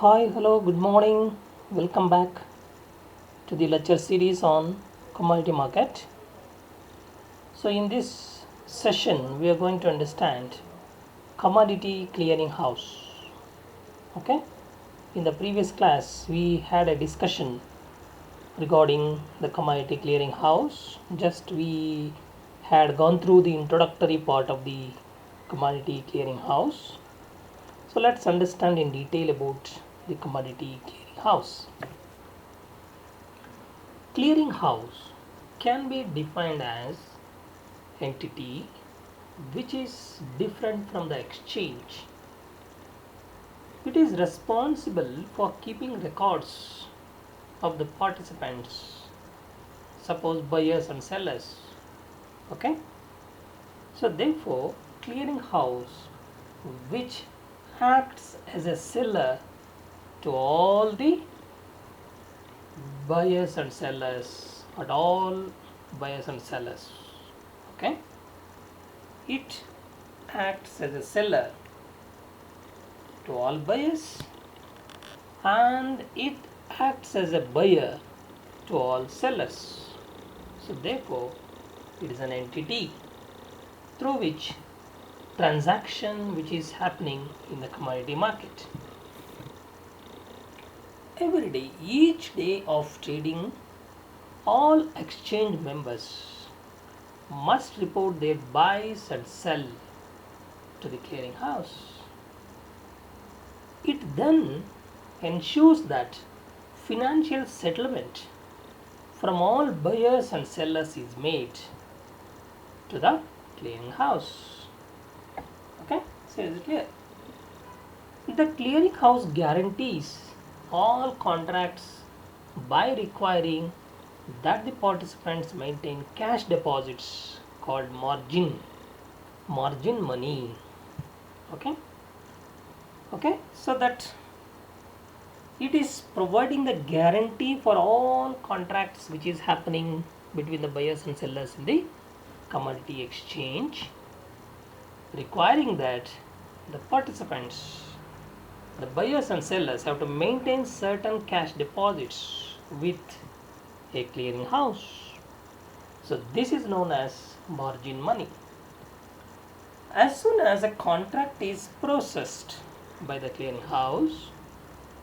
Hi, hello, good morning. Welcome back to the lecture series on commodity market. So, in this session, we are going to understand commodity clearing house. Okay, in the previous class, we had a discussion regarding the commodity clearing house. Just we had gone through the introductory part of the commodity clearing house. So, let's understand in detail about the commodity clearing house. Clearing house can be defined as entity which is different from the exchange. It is responsible for keeping records of the participants, suppose buyers and sellers. Okay, so therefore, clearing house which acts as a seller to all the buyers and sellers, at all buyers and sellers. Okay, it acts as a seller to all buyers and it acts as a buyer to all sellers. So therefore, it is an entity through which transaction which is happening in the commodity market. Every day, each day of trading, all exchange members must report their buys and sell to the clearing house. It then ensures that financial settlement from all buyers and sellers is made to the clearing house. Okay, so is it clear? The clearing house guarantees all contracts by requiring that the participants maintain cash deposits called margin money. Okay, okay, so that it is providing the guarantee for all contracts which is happening between the buyers and sellers in the commodity exchange, requiring that the participants, the buyers and sellers, have to maintain certain cash deposits with a clearing house. So this is known as margin money. As soon as a contract is processed by the clearing house,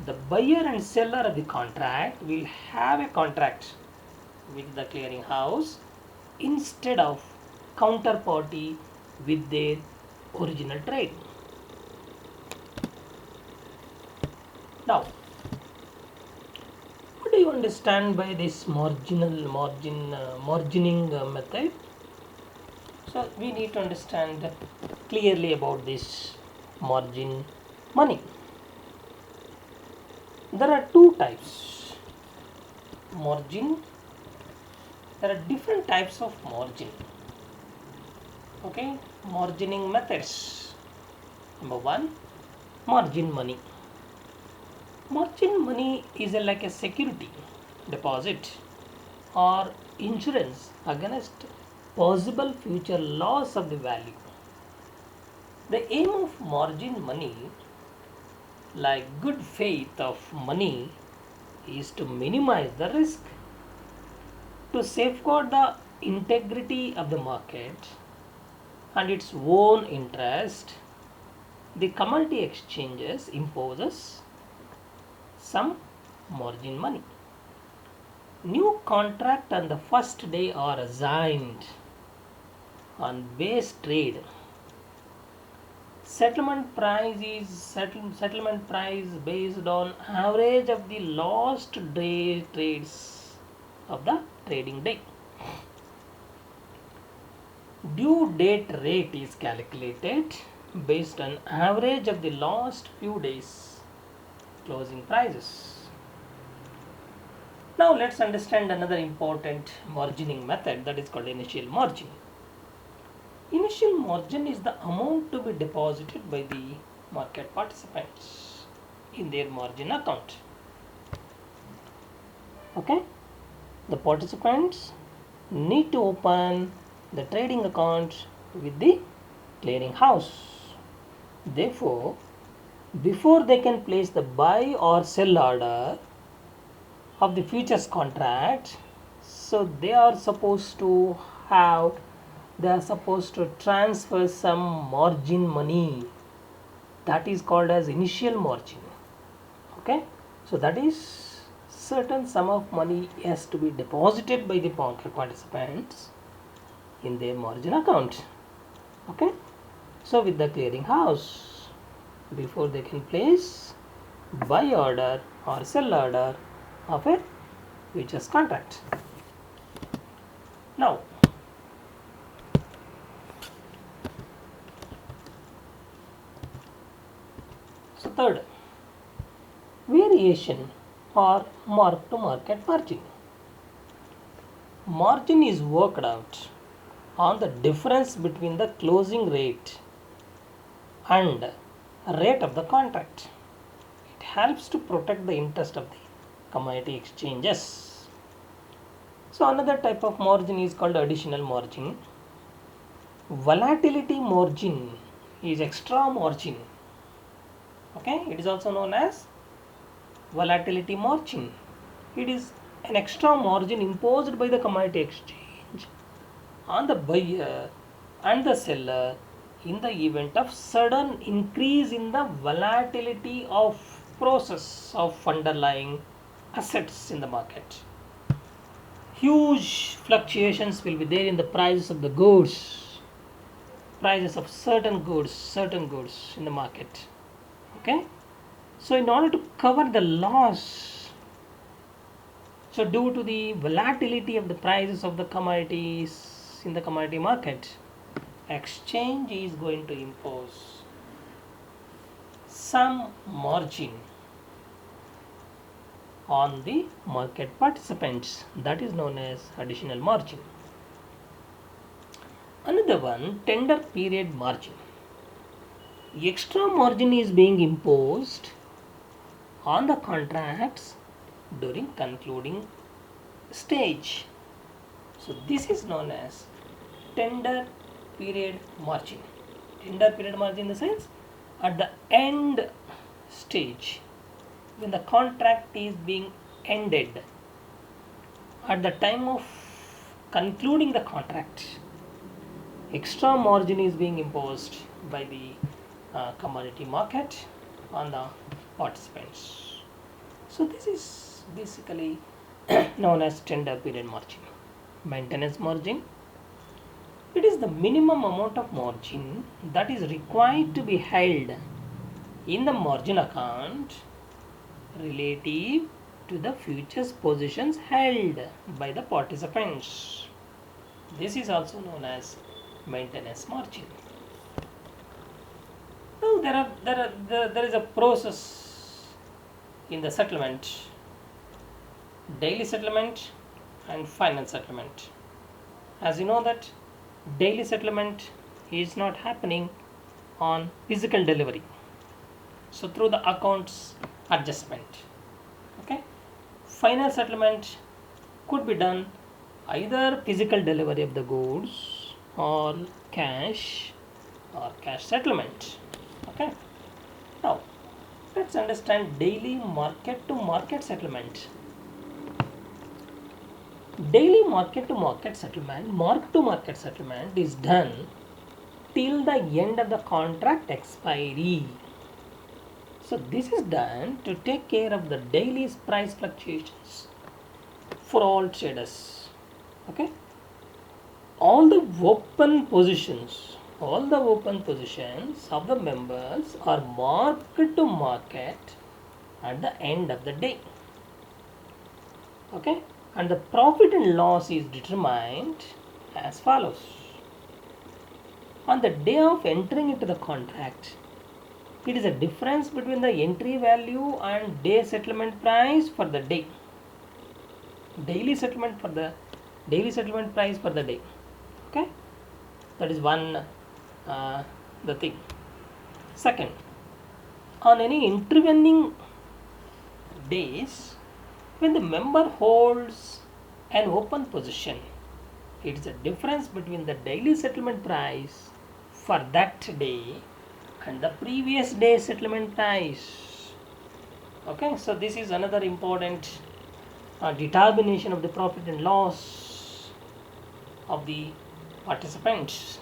the buyer and seller of the contract will have a contract with the clearing house instead of counterparty with their original trade. Now, what do you understand by this margining method? So we need to understand clearly about this margin money. There are two types margin. There are different types of margin. Okay, margining methods. Number one, margin money. Margin money is like a security deposit or insurance against possible future loss of the value. The aim of margin money, like good faith of money, is to minimize the risk, to safeguard the integrity of the market and its own interest. The commodity exchanges imposes some margin money. New contract on the first day are assigned on base trade. Settlement price based on average of the last day trades of the trading day. Due date rate is calculated based on average of the last few days closing prices. Now let's understand another important margining method, that is called initial margin. Initial margin is the amount to be deposited by the market participants in their margin account. Okay, the participants need to open the trading account with the clearing house. Therefore, before they can place the buy or sell order of the futures contract, so have they are supposed to transfer some margin money, that is called as initial margin. Okay, so that is certain sum of money has to be deposited by the market participants in their margin account. Okay, so with the clearing house, before they can place buy order or sell order of a futures contract. Now, so third, variation or mark to market margin. Margin is worked out on the difference between the closing rate and rate of the contract. It helps to protect the interest of the commodity exchanges. So another type of margin is called additional margin. Volatility margin is extra margin. Okay, it is also known as volatility margin. It is an extra margin imposed by the commodity exchange on the buyer and the seller in the event of sudden increase in the volatility of process of underlying assets in the market. Huge fluctuations will be there in the prices of the goods, prices of certain goods in the market. Okay, so in order to cover the loss, so due to the volatility of the prices of the commodities in the commodity market, exchange is going to impose some margin on the market participants, that is known as additional margin. Another one, tender period margin. Extra margin is being imposed on the contracts during concluding stage. So this is known as tender period margin. Tender period margin in the sense at the end stage, when the contract is being ended, at the time of concluding the contract, extra margin is being imposed by the commodity market on the participants. So this is basically known as tender period margin. Maintenance margin, it is the minimum amount of margin that is required to be held in the margin account relative to the futures positions held by the participants. This is also known as maintenance margin. Now there is a process in the settlement: daily settlement and final settlement. As you know that daily settlement is not happening on physical delivery, so through the accounts adjustment. Okay, final settlement could be done either physical delivery of the goods or cash settlement. Okay, now let's understand daily market to market settlement. Daily market to market settlement is done till the end of the contract expiry. So this is done to take care of the daily price fluctuations for all traders. Okay, all the open positions of the members are marked to market at the end of the day. Okay, and the profit and loss is determined as follows. On the day of entering into the contract, it is a difference between the entry value and day settlement price for the day. Daily settlement price for the day. Okay, that is one the thing. Second, on any intervening days, when the member holds an open position, it is a difference between the daily settlement price for that day and the previous day settlement price. Okay, so this is another important determination of the profit and loss of the participants.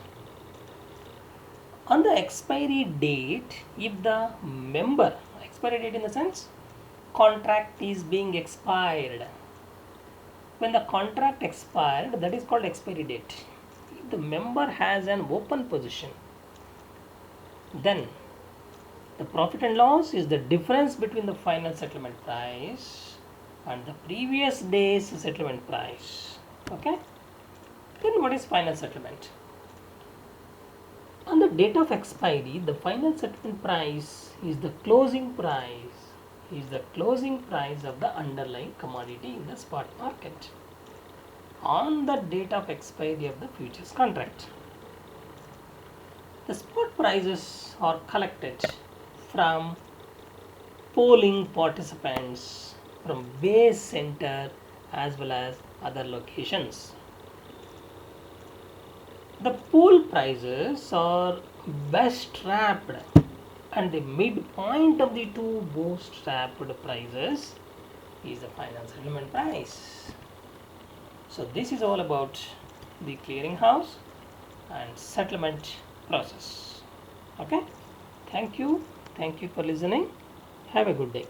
On the expiry date, if the member, expiry date in the sense contract is being expired, when the contract expired, that is called expiry date. If the member has an open position, then the profit and loss is the difference between the final settlement price and the previous day's settlement price. Okay, then what is final settlement? On the date of expiry, the final settlement price is the closing price, of the underlying commodity in the spot market on the date of expiry of the futures contract. The spot prices are collected from polling participants from base center as well as other locations. The pool prices are bootstrapped and the midpoint of the two bootstrapped prices is the final settlement price. So this is all about the clearinghouse and settlement process. Okay, thank you for listening. Have a good day.